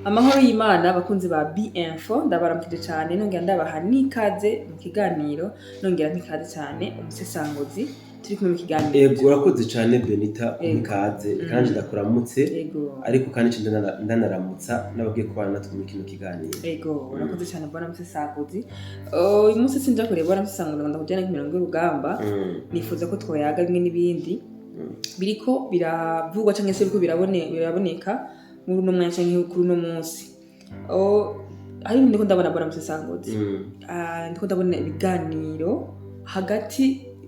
Amahoro y'Imana abakunzi ba B-Info ndabaramukije cyane nongera ndabaha n'ikaze mu kiganiro nongera n'ikaze cyane umusesanguzi turi kumwe mu kiganiro. Ego urakoze cyane Benita ikaze kandi ndakuramutse ariko kandi ndanaramutsa nababwiye ko bana natwe mu kino kiganiro. Ego urakoze cyane bwana musesanguzi. Uyu munsi sinja kureba bwana musesanguzi ndakujyana ku mirongo y'urugamba nifuza ko twoyaga bimwe n'ibindi biriko biravugwa cyangwa se biriko biraboneka muri uno mwanya cyangwa kuri uno munsi. Hari ndiko ndabona bwana musesanguzi. Ndiko ndabona ibiganiro hagati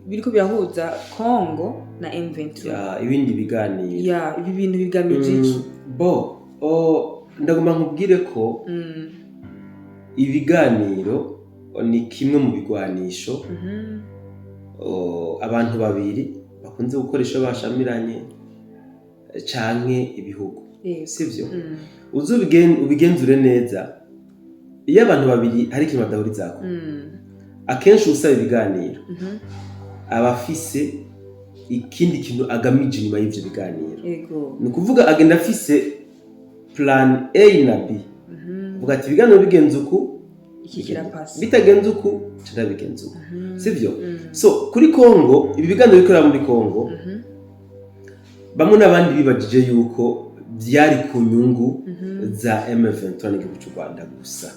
biriko birahuza Congo na M23. Ibindi biganiro. Ibi bintu bigamije iki? Ndagomba nkubwire ko ibiganiro ni kimwe mu bigwanisho abantu babiri bakunze gukoresha bashamiranye canke ibihugu. Sivyo? Ubigenzure neza. Iyo abantu babiri hari ikintu badahurizako. Akenshi usaba ibiganiro. Abafise ikindi kintu agamije nyuma y'ivyo biganiro. Ni kuvuga agenda afise plan A na B. Vuga ati ibiganiro bigenze uku ikikira pasi. Bitagenze uku turabigenze uku. Sivyo? So kuri Congo ibi biganiro bikora muri Congo bamwe n'abandi bibajije yuko byari ku nyungu za M23 n'igihugu cy'u Rwanda gusa.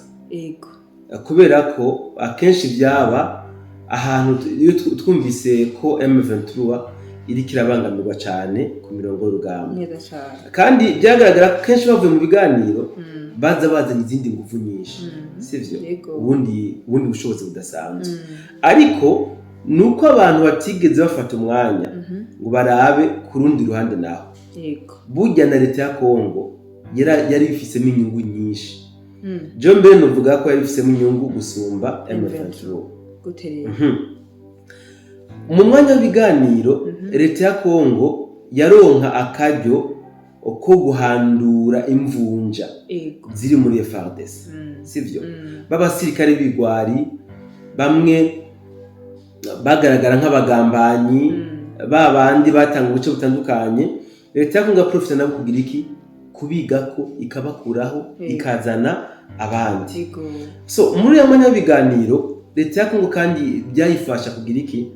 Kubera ko akenshi byaba ahantu iyo twumvise ko M23 iri kirabangamirwa cyane ku mirongo y'urugamba. Kandi byagaragara kenshi bavuye mu biganiro baza bazanye izindi nguvu nyinshi. Sivyo? Ubundi bushobozi budasanzwe. Ariko nuko abantu batigeze bafata umwanya ngo barabe ku rundi ruhande naho. Burya na leta ya Congo yari ifisemo inyungu nyinshi. Jo mbere novuga ko yari ifisemo inyungu gusumba M23. Mu mwanya w'ibiganiro leta ya Congo yaronka akaryo ko guhandura imvunja ziri muri FARDC. Sivyo? Babasirikare bigwari bamwe bagaragara nk'abagambanyi babandi batanga ubuce butandukanye. Leta ya Congo profita nabo kugira iki kubigako ikabakuraho ikazana abandi. So muri ya mwanya w'ibiganiro leta ya Congo kandi byayifasha kugira iki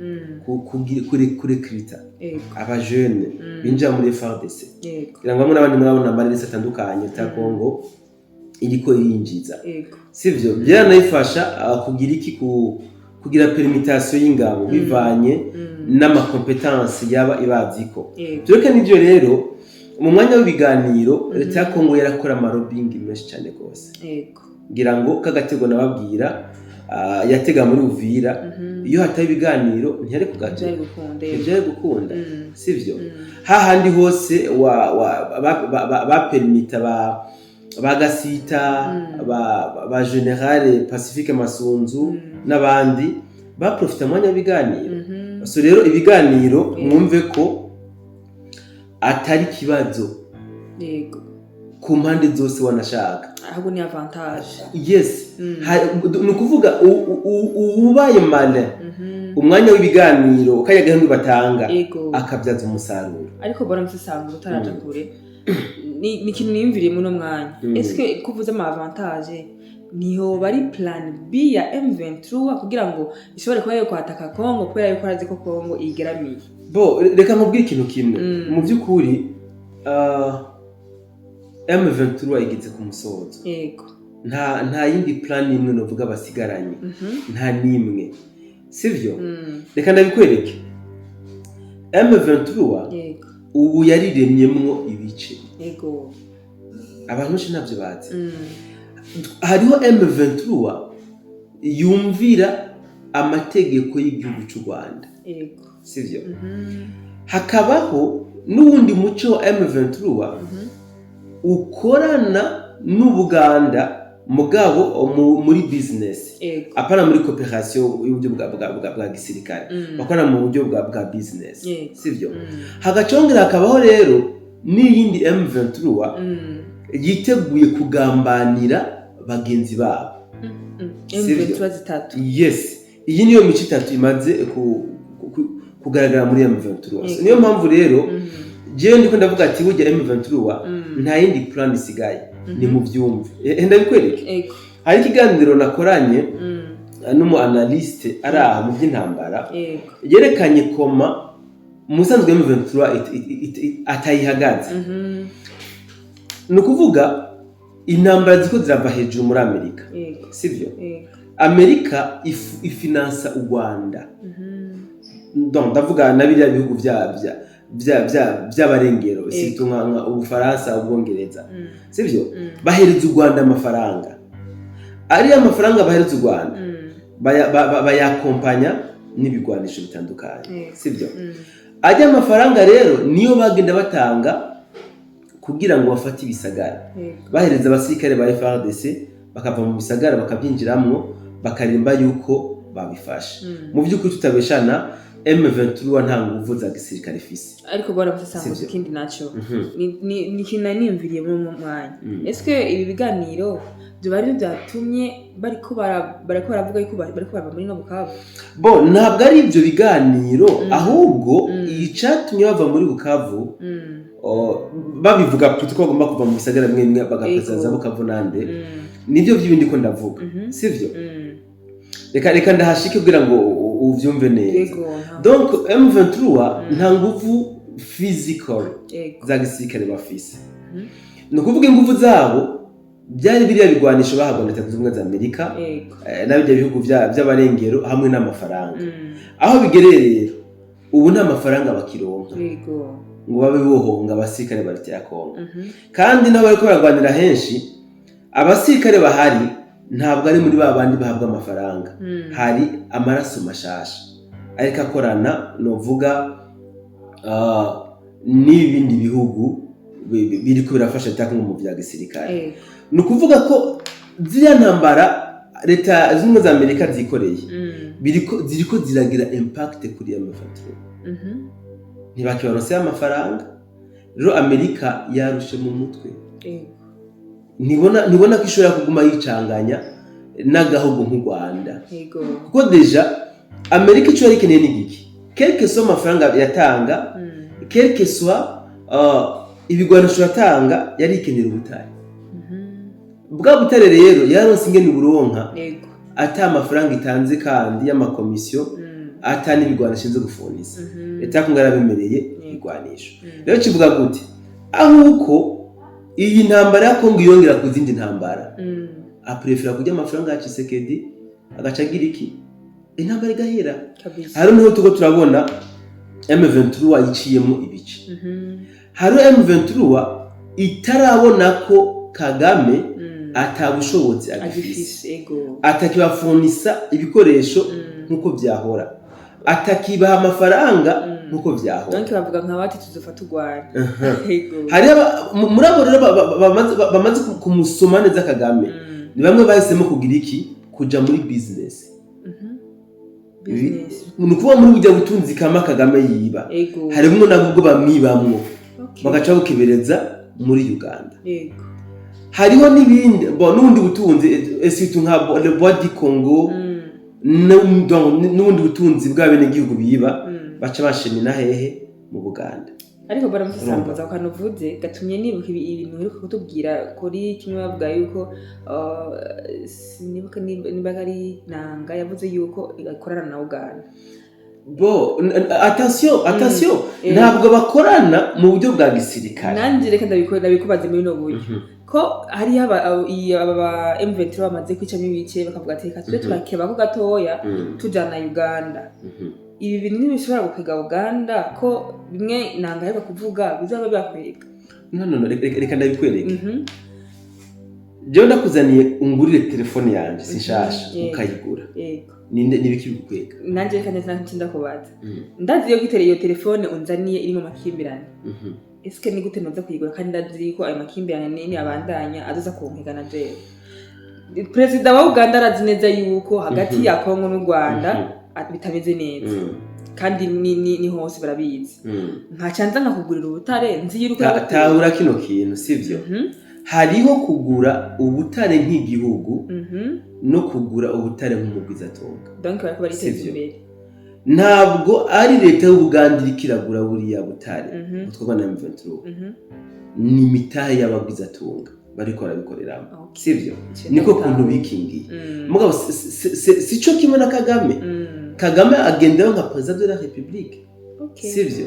kurekrita abajene binjira muri FARDC. Kugira ngo bamwe n'abandi murabona amarese atandukanye leta ya Congo iriko irinjiza. Sivyo? Byanayifasha kugira iki kugira permutation y'ingabo bivanye n'ama competence yaba ibaziko. Tureke nivyo rero mu mwanya w'ibiganiro leta ya Congo yarakora amarobing menshi cyane gose. Ngira ngo kagatego nababwira yatega muri Uvira iyo hataye ibiganiro ntiyari kugaje ntiyari gukunda. Sivyo? Hahandi hose bapermita bagasita ba General Pacifique Masunzu n'abandi baprofita mwanya w'ibiganiro. So rero ibiganiro mwumve ko atari kibazo ku mpande zose wanashaka, ahubwo ni avantage. Yes. Ni kuvuga ubaye male umwanya w'ibiganiro kayaga handi batanga akabyaza umusaruro. Ariko bora musisanga utaraje kure ni kintu niyumviriye mu no mwanya. Eske kuvuza ama avantage niho bari plan B ya M23 kugira ngo ishobore kuba yo kwataka Congo kubera yuko arazi ko Congo igeramiye. Reka nkubwire ikintu kimwe. Mu by'ukuri M23 igeze ku musozo. Nta yindi plan imwe novuga basigaranye. Nta nimwe. Sivyo? Reka ndabikwereke. M23 ubu yariremyemwo ibice. Abantu benshi ntabyo bazi. Hariho M23 yumvira amategeko y'igihugu cy'u Rwanda. Sivyo? Hakabaho n'uwundi muco wa M23 ukorana n'Ubuganda mugabo muri business. Apana muri cooperation y'uburyo bwa gisirikare. Bakorana mu buryo bwa business. Sivyo? Hagacongera hakabaho rero n'iyindi M23 yiteguye kugambanira bagenzi babo. M23 zitatu. Yes. Iyi niyo mico itatu imaze kugaragara muri M23. Niyo mpamvu rero jewe ndiko ndavuga ati burya M23 nta yindi plan isigaye. ni mu byumve ndabikwereke ego hari ikiganiro nakoranye n'umu analyste ari aho mu by'intambara ego yerekanye koma musanzwe M23 atayihagaze ni ukuvuga intambara ziko zirava hejuru muri Amerika sivyo Amerika ifinansa u Rwanda donc ndavuga na biriya bihugu by'abarengero sito nka Ubufaransa Ubwongereza sivyo bahereza u Rwanda amafaranga ari amafaranga bahereza u Rwanda bayakompanya n'ibigwanisho bitandukanye sivyo ajya amafaranga rero niyo bagenda batanga kugira ngo bafate ibisagara bahereza abasirikare ba FARDC bakava mu bisagara bakabyinjiramwo bakarimba yuko babifashe mu by'ukuri tutabeshana M23 nta nguvu za gisirikare ifise ariko bora basasanguza ikindi naco ni kina nimviriye mu mwanya eske ibi biganiro byo bari byatumye bariko baravuga yuko bariko bava muri no Bukavu bo ntabwo ari ibyo biganiro ahubwo icatumye bava muri Bukavu babivuga ko bagomba kuva mu bisagara mwemwe bagapezaza Bukavu nande nibyo by'ibindi ko ndavuga sivyo reka ndahashike kugira ngo uvyumve neza donc M23 nta nguvu physical za gisirikare bafise no kuvuga inguvu zabo byari biriya bigwanisho bahabwa na Leta Zunze Ubumwe za Amerika n'abijya bihugu by'abarengero hamwe n'amafaranga aho bigererera ubu nta mafaranga bakironka ngo babe bohonga abasirikare barite ya Kongo kandi nabo bariko baragwanira henshi abasirikare bahari ntabwo ari muri babandi bahabwa amafaranga hari amaraso mashasha ariko akorana novuga n'ibindi bihugu biriko birafasha Leta mu bya gisirikare ni ukuvuga ko ziriya ntambara Leta Zunze Ubumwe za Amerika zikoreye ziriko ziragira impact kuri M23 ntibakibarose amafaranga rero Amerika yarushe mu mutwe nibona ko ishobora kuguma yicanganya n'agahugu nk'u Rwanda kuko deja Amerika icyo yarikeneye ni giki quelque soit amafaranga yatanga quelque soit ibigwanisho yatanga yarikenera ubutare bwa butare rero yaronse ingene uburonka ata amafaranga itanze kandi y'amakomisiyo ata n'ibigwanisho nze gufundisa Leta ko ngarabemereye ibigwanisho rero kivuga gute ahuko iyi ntambara ya Kongo yongera ku zindi ntambara aprefera kujya amafaranga ya Tshisekedi agacagira iki intambara igahera hari n'aho tuko turabona M23 yiciyemo ibice hari M23 itarabona ko Kagame atabushobotse agifise atakibafundisa ibikoresho nkuko byahora atakibaha amafaranga nkuko byahora donc bavuga nka bati tuzofata Rwanda hari muri abo rero bamaze kumusoma neza Kagame ni bamwe bahisemo kugira iki kuja muri business ni kuba muri bujya butunzi kama Kagame yiba harimo nabwo bamwibamwo bagaca bukibereza muri Uganda hariho n'ibindi n'ubundi butunzi esitu nka le bois du Congo n'ubundi butunzi bw'abene gihugu biba baca bashimina hehe mu Buganda ariko baramusasambuza ukanovuze gatumye nibuka ibintu ariko kutubwira kuri kimwe bavuga yuko nibuka niba ari nanga yavuze yuko ikorana na Uganda attention ntabwo bakorana mu buryo bwa gisirikare nanjye reka ndabikubaze muri no buryo ko hari aba M23 bamaze kwicamo ibice bakavuga ati reka tuje turakeba ko gatoya tujana Uganda ibi bintu ntibishobora gukwega Uganda ko bimwe nanga ariko kuvuga bizaba byakwega no reka ndabikwereke je ndakuzaniye ungurire telefone yanje sinshasha ukayigura nibiki bikwega nanje reka ntinda kubaza ndazi yo gitereye iyo telefone unzaniye iri mu makimbirane eske ni gute noza kuyigura kandi ndazi ko ayo makimbirane ni abandanya azoza kunkegana je President wa Uganda arazi neza yuko hagati ya Kongo n'u Rwanda bitameze neza kandi ni hose barabizi nkacanza nkakugurira ubutare nzi yiruka tahura kino kintu sivyo hariho kugura ubutare nk'igihugu no kugura ubutare nk'umugwizatonga donc bariko bariteza imbere ntabwo ari Leta y'Uganda irikiragura buriya butare utwobana M23 ni mitahe y'abagwizatonga bariko barabikoreramo. Okay. Sivyo niko kuntu bikingiye mugabo sico kimwe na Kagame. Kagame agendewe nka president de la République. Okay. Sivyo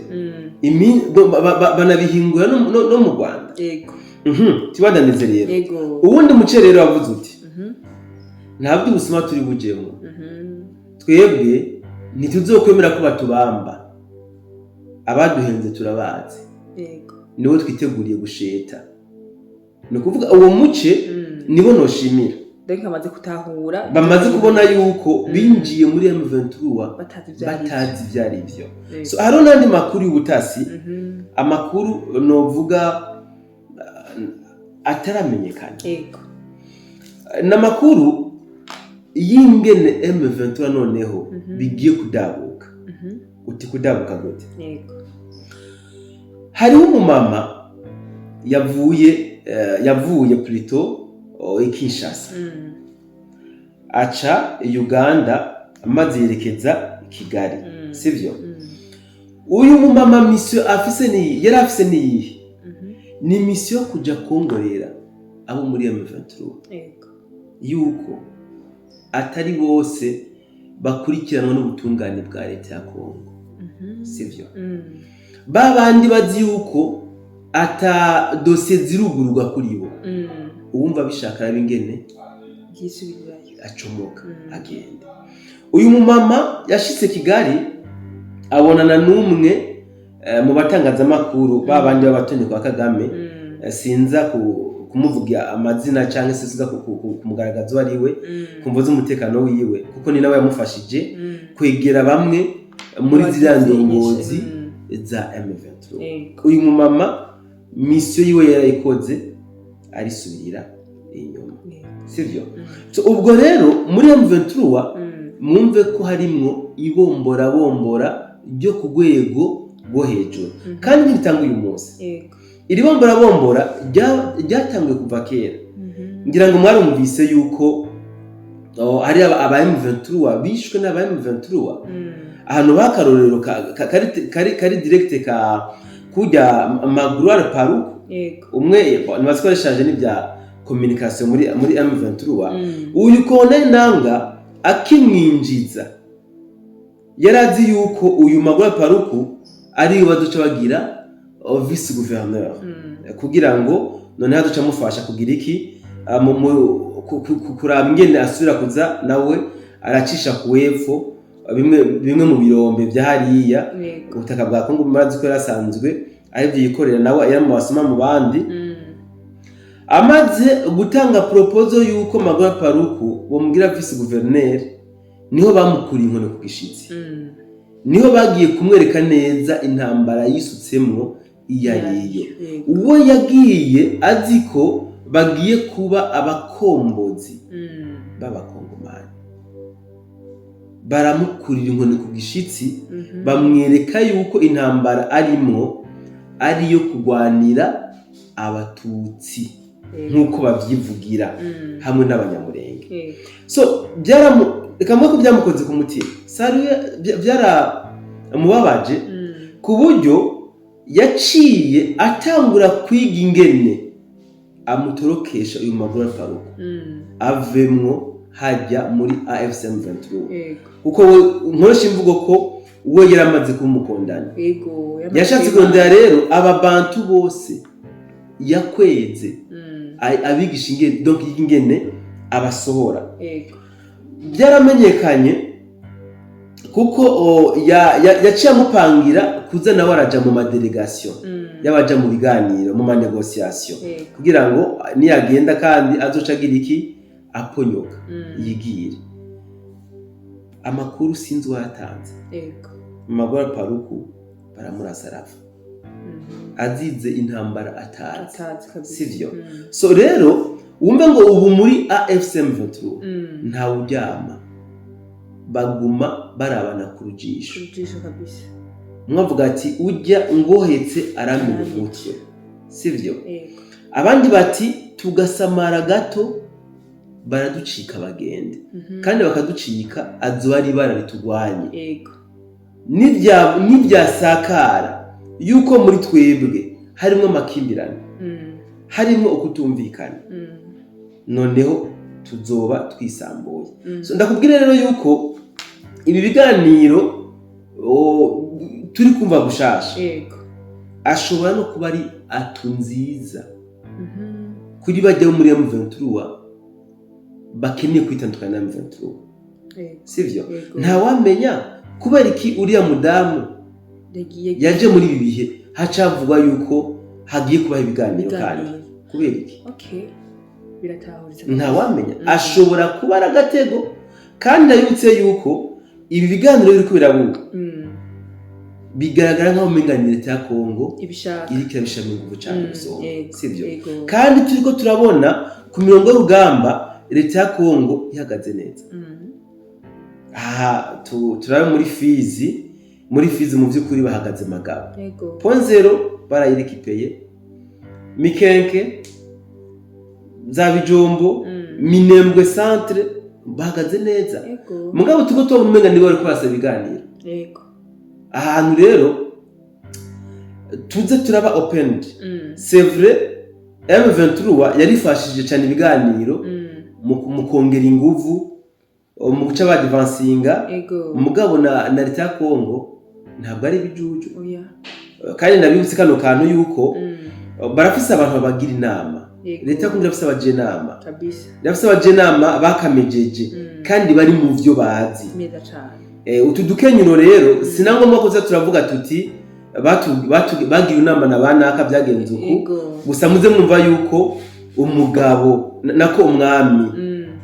banabihingura no mu Rwanda. Yego. Tibadanize rero. Yego. Ubundi muce rero wavuze uti ntabwo ubusuma turi bujemo. Twebwe ntituzokwemera ko batubamba. Abaduhenze turabazi. Yego. Niwe twiteguriye gusheta. Ni kuvuga uwo muce nibo noshimira. Donc bamaze kutahura. Bamaze kubona yuko binjiye muri M23 batazi byari byo. So haro nandi makuru y'ubutasi. Amakuru novuga ataramenyekana. Yego. Namakuru yingene M23 noneho bigiye kudabuka. Uti kudabuka gute? Yego. Hariho umumama yavuye plutôt Kinshasa. Aca Uganda amaze yerekeza Kigali. Sivyo? Uyu mumama mission yari afise ni ni mission kuja kongorera abo muri M23. Yego. Yuko atari bose bakurikiranwa n'ubutungane bwa leta ya Kongo. Sivyo? Babandi bazi yuko ata dossier zirugururwa kuri bo. Uwumva bishaka abingene gisubirayo acomoka agenda. Uyu mumama yashitse Kigali abonana n'umwe mu batangaza makuru babandi babatonye kwa Kagame. Sinza kumuvuga amazina cyangwa se sinza kumugaragaza ari we kumvuza umutekano wiwe kuko ni nawe yamufashije kwegera bamwe muri ziriya ndongozi za M23. Uyu mumama mission yiwe yarayikoze arisubirira inyuma. Sivyo? So ubwo rero muri M23 mwumve ko harimwo ibombora ryo ku rwego rwo hejuru kandi bitanga uyu munsi. Yego. Iri bombora ryatangiye kuva kera. Ngira ngo mwarumvise yuko hari aba M23 bishwe n'aba M23 ahantu bakarorero kari direct ka kujya Magloire Paruku. Yego. Umwe nibazikoreshaje n'ibya communication muri M23. Uyu Colonel Nanga akimwinjiza yarazi yuko uyu Magloire Paruku ari baduca bagira vice gouverneur kugira ngo none haduca mufasha kugira iki kuraba ingene asubira kuza nawe aracisha kuwepfo bimwe mu birombe bya hariya ubutaka bwa Kongo murazi ko yarasanzwe aribyo yikorera nawe yari mu basoma mu bandi. Amaze gutanga proposal yuko Magloire Paruku bomugira vice gouverneur niho bamukuriye inkoni ku gishitsi. Niho bagiye kumwereka neza intambara yisutsemo iyariyo. Uwo yagiye aziko bagiye kuba abakombozi b'abakongomani. Baramukurira inkoni ku gishitsi bamwereka yuko intambara arimo ariyo kugwanira abatutsi nkuko bavyivugira hamwe n'abanyamurenge. So kamwe ko byamukoze ku mutima. Byara mubabaje ku buryo yaciye atangura kwiga ingene amutorokesha uyu Magloire Paruku avemwo hajya muri AFC M23 kuko nkoresha imvugo ko uwo yaramaze kumukondana. Yego. Yashatse kondera rero ababantu bose yakweze abigisha ingene donc ingene abasohora. Yego. Byaramenyekanye kuko yaciye amupangira kuza nawe araja mu madelegation yabaja mu biganiro mu manegociation kugira ngo niyagenda kandi azoca agira iki aponyoka yigire. Amakuru sinzi watanze. Yego. Magloire Paruku baramurasa arafa azize intambara atazi. Sivyo? So rero wumve ngo ubu muri AFC M23 nta uryama baguma barabana ku rujisho kabisa. mwavuga ati ujya ngohetse aramira umutwe. Sivyo? Abandi bati tugasamara gato baraducika bagende kandi bakaducika azo ari bara ritugwanye. Nibya sakara yuko muri twebwe harimo amakimbirane harimo ukutumvikana noneho tuzoba twisambuye. So ndakubwira rero yuko ibi biganiro turi kumva gushasha ashobora no kuba ari atu nziza kuri bajya muri M23 bakeneye kwitandukana na M23, sivyo? Nta wamenya kubera iki uriya mudamu yaje muri ibi bihe hacavugwa yuko hagiye kubaho ibiganiro kandi kubera iki? Biratahuritse. Nta wamenya ashobora kuba ari agatego kandi ayutse yuko ibi biganiro biri kubirabuka bigaragara nkaho umenganira leta ya Kongo iriko irabishira mu nguvu cyane gusoma, sivyo? Kandi turiko turabona ku mirongo y'urugamba leta ya Kongo ihagaze neza. Aha turabe muri Fizi mu by'ukuri bahagaze magabo. Point zero barayirikipeye. Mikenke za Bijombo Minembwe centre bahagaze neza. Mugabo tuko to umenga nibo bari kwasa biganiro. Ahantu rero tuze turaba opened. C'est vrai M23 yarifashije cyane ibiganiro mu kongera inguvu mu guca badvancinga. Mugabo na leta ya Kongo ntabwo ari bijuju. Kandi nabibutse kano kantu yuko barafise abantu babagira inama. Leta kundi rafise abajenama kabisa. Rafise abajenama bakamejeje kandi bari mu vyo bazi. Meza cyane. Utu dukenyuro rero sinangomba kuza turavuga tuti bagira inama na banaka byagenze uko gusa muze mwumva yuko umugabo nako umwami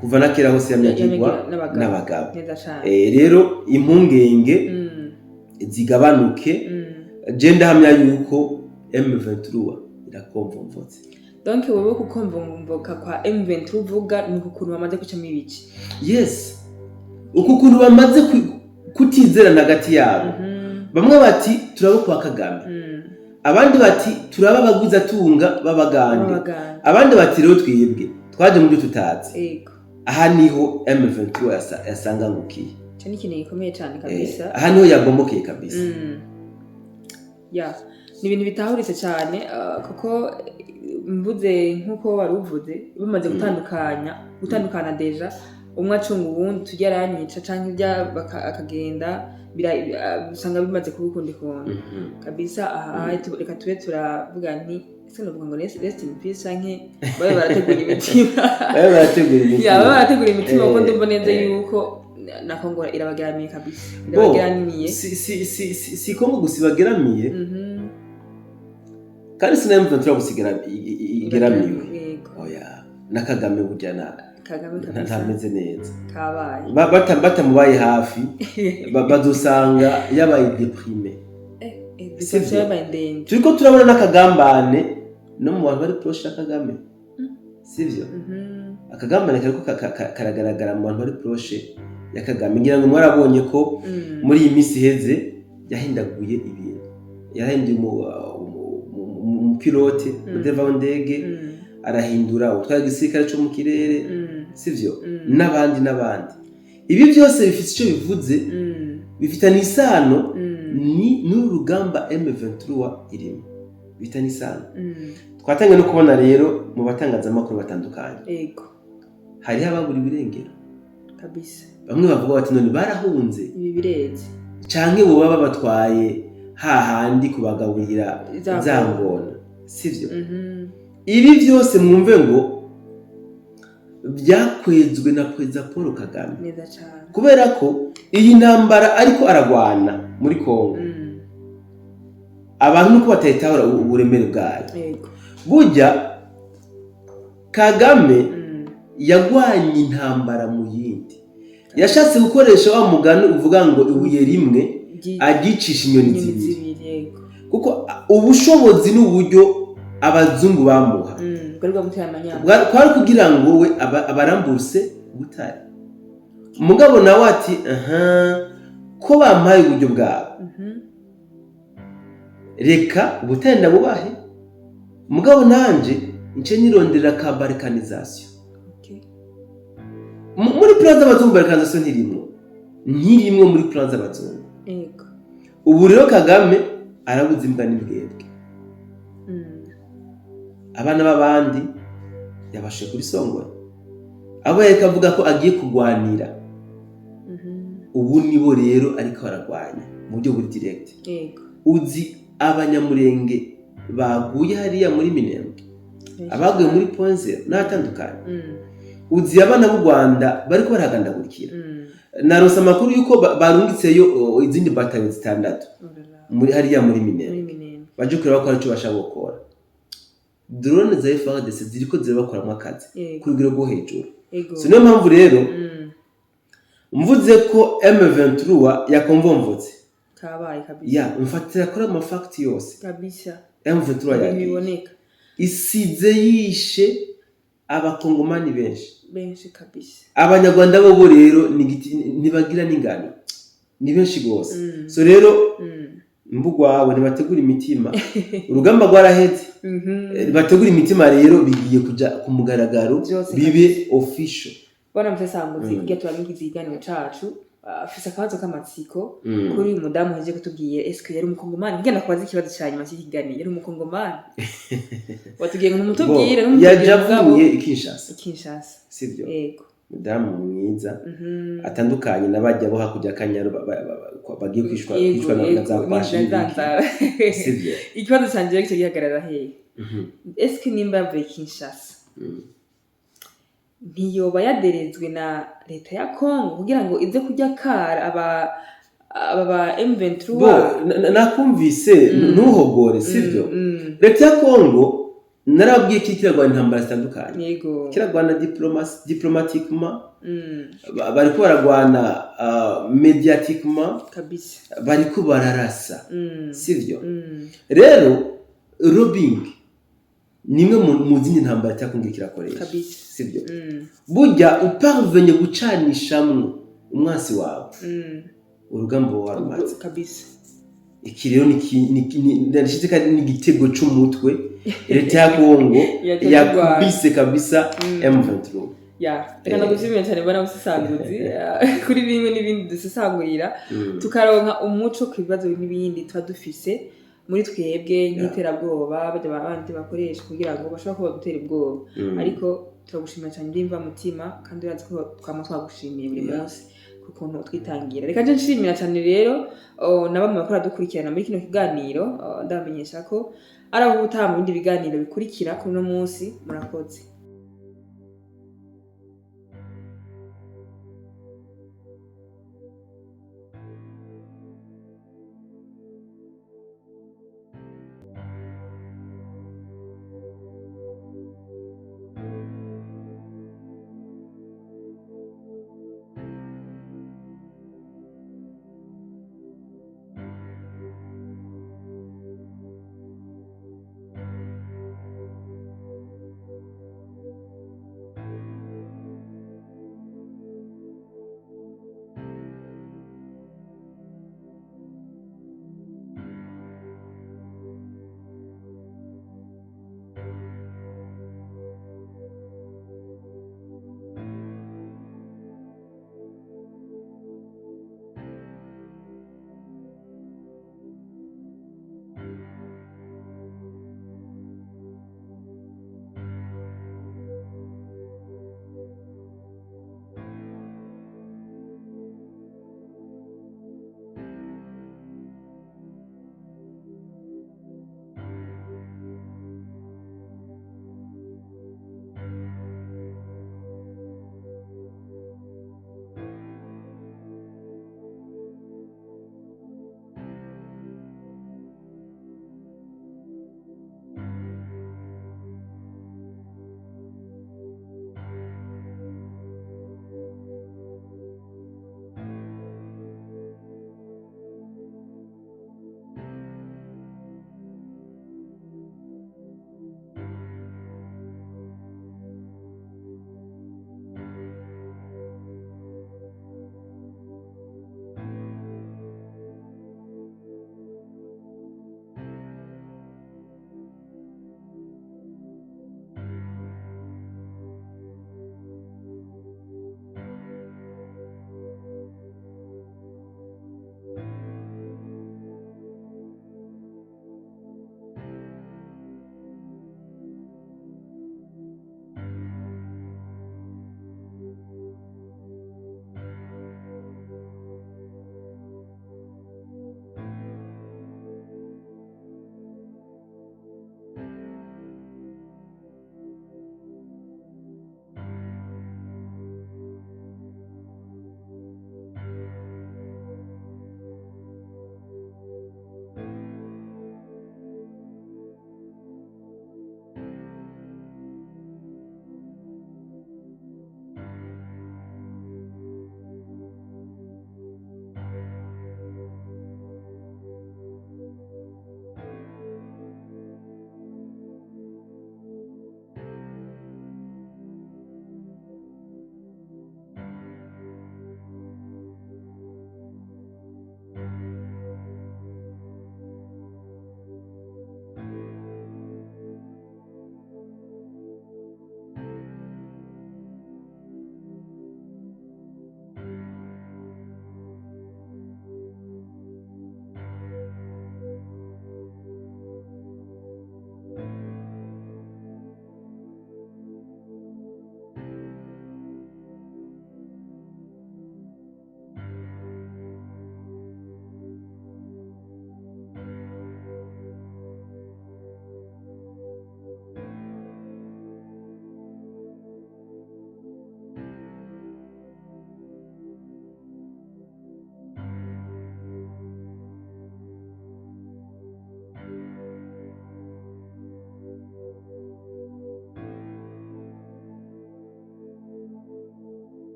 kuva nakera hose yamyagirwa n'abagabo. Rero impungenge zigabanuke. Je ndahamya yuko M23 irakomvomvotse. Donc wowe kukomvomvoka kwa M23 uvuga ni ukuntu bamaze gucamo ibiki? Yes. Uko kuntu bamaze kutizerana hagati yabo. Bamwe bati turabo kwa Kagame. Abandi bati turaba baguza tunga babagande. Abandi bati rero twibwe twaje mu byo tutazi. Aha niho M23 yasanga ngukiye. Cyane ikintu gikomeye cyane kabisa. Aha niho yagomokeye kabisa. Ni ibintu bitahuritse cyane kuko mvuze nkuko wari uvuze bamaze gutandukana deja umwe acunga ubundi tujya aranyica canke ibya akagenda usanga bimaze kubikundi kontu kabisa. Reka tube turavuga nti ese novuga ngo rest in peace canke babe barategura imitima barategura imitima kuko ndumva neza yuko na Kongo irabageramiye kabisa. Irabageramiye si Kongo gusa ibageramiye kandi sinamva turabusigara igeramiwe. Oya na Kagame burya ntameze neza kabaye batamubaye hafi badusanga yabaye deprime. Turiko turabona n'akagambane no mu bantu bari proche na Kagame, sivyo? Akagambane kariko karagaragara mu bantu bari proche ya Kagame. Ngira ngo mwarabonye ko muri iyi misi heze yahindaguye ibintu. Yahinduye umupilote mudeva w'indege arahindura utwara igisirikare cyo mu kirere, sivyo? N'abandi ibi byose bifite icyo bivuze bifitanye isano ni n'urugamba M23 irimo bifitanye isano. Twatanga no kubona rero mu batangazamakuru batandukanye hari ababuri birengero kabisa. Bamwe bavuga bati none barahunze ibi bireze canke bo baba batwaye hahandi kubagaburira zangona, sivyo? Ibi byose mwumve ngo byakwezwe na Perezida Paul Kagame neza cyane kubera ko iyi ntambara ariko aragwana muri Kongo abantu nuko batayitahura uburemere bwayo. Burya Kagame yagwanye intambara mu yindi. Yashatse gukoresha wa mugani uvuga ngo ibuye rimwe agicisha inyoni zibiri kuko ubushobozi n'uburyo abazungu bamuha kwari kugira ngo we abarambuse butari. Mugabo nawe ati ko bampaye uburyo bwabo reka ubutenda bubahe. Mugabo nanje nce nirondera ka balkanisation. Muri plan z'abazungu balkanisation ntirimwo muri plan z'abazungu. Ubu rero Kagame arabuze imbwa n'imbwebwe. abana b'abandi yabashe kuri songora abo yareka avuga ko agiye kurwanira ubu nibo rero ariko baragwanya mu buryo buri direct uzi abanyamurenge baguye hariya muri Minembwe abaguye muri Ponzero n'atandukanye uzi abana b'u Rwanda bariko baragandagurikira narose amakuru yuko barungitseyo izindi batayo zitandatu muri hariya muri Minembwe baje kureba ko arico bashaka gukora drone za FARDC ziriko zirabakoramwa akazi ku rugero rwo hejuru so niyo mpamvu rero mvuze ko M23 yakomvomvutse kabaye kabisa ya umfatira kora ama fact yose kabisa M23 yabiboneka isize yishe abakongomani benshi kabisa abanyarwanda bo rero ntibagira n'ingano ni benshi gose so rero mbugwawe ntibategura imitima urugamba rwaraheze bategura imitima rero bigiye kuja ku mugaragaro bibe official bwana mfesanguzi kugira tubaringize iganiro cacu afise akabazo k'amatsiko kuri uyu mudamu heje kutubwiye eske yari umukongomani ngenda kubaza ikibazo cya nyuma cy'ikiganiro yari umukongomani watubwiye ngo mutubwire yajavuye Kinshasa sivyo yego mudamu mwiza atandukanye nabajya bo hakujya Kanyaru bagiye kwishwa na za kwashi sivyo ikibazo cyanje cyo gihagarara hehe eske nimba yavuye Kinshasa ntiyoba yaderezwe na leta ya Kongo kugira ngo ize kujya kara aba M23 nakumvise ntuhogore sivyo leta ya Kongo narabwiye kiragwana intambara zitandukanye yego kiragwana diplomatiquement bariko baragwana mediatiquement kabisa bariko bararasa sivyo rero robbing nimwe mu zindi ntambara cyakungira kirakoresha sivyo burya uparvenye gucanishamwe umwasi wawe urugambo warumatse kabisa iki rero ndashitse kandi n'igitego c'umutwe leta ya Kongo yakubise kabisa M23 reka ndagushimiye cyane bana busisanguzi kuri bimwe n'ibindi dusisangurira tukaronka umuco ku bibazo n'ibindi tuba dufise muri twebwe nk'iterabwoba bajya abandi bakoresha kugira ngo bashobora kuba gutera ubwoba ariko turagushimira cyane ndimva mutima kandi urazi ko twagushimiye buri munsi kukuntu twitangira reka je nshimira cyane rero nabamwe bakora dukurikirana muri kino kiganiro ndamenyesha ko ari aho utaha mu bindi biganiro bikurikira kuri no munsi murakoze